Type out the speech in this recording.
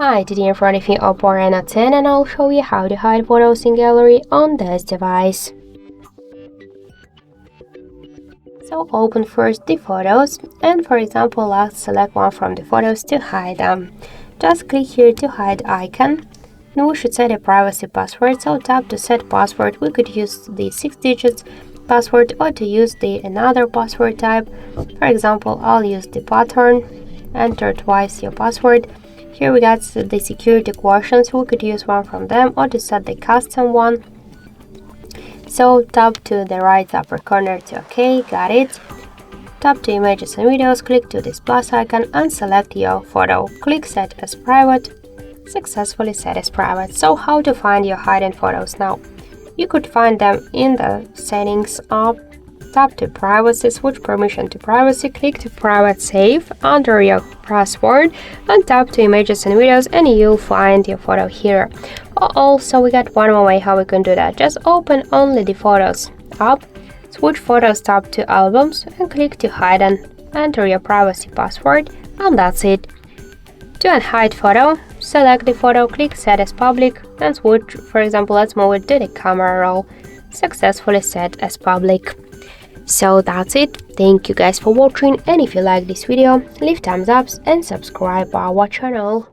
Hi, today in front of me OPPO Reno 10 and I'll show you how to hide photos in gallery on this device. So open first the photos and for example let's select one from the photos to hide them. Just click here to hide icon. Now we should set a privacy password, so tap to set password. We could use the 6 digits password or to use another password type. For example, I'll use the pattern. Enter twice your password. Here we got the security questions. We could use one from them or to set the custom one. So tap to the right upper corner to OK, got it. Tap to images and videos, click to this plus icon and select your photo. Click set as private. Successfully set as private. So how to find your hidden photos now? You could find them in the settings app. Tap to privacy, switch permission to privacy, click to private save under your password and tap to images and videos and you'll find your photo here. Also, we got one more way how we can do that. Just open only the photos app, switch photos, tap to albums and click to hide and enter your privacy password and that's it. To unhide photo, select the photo, click set as public and switch. For example, let's move it to the camera roll. Successfully set as public. So that's it. Thank you guys for watching, and if you like this video, leave thumbs up and subscribe our channel.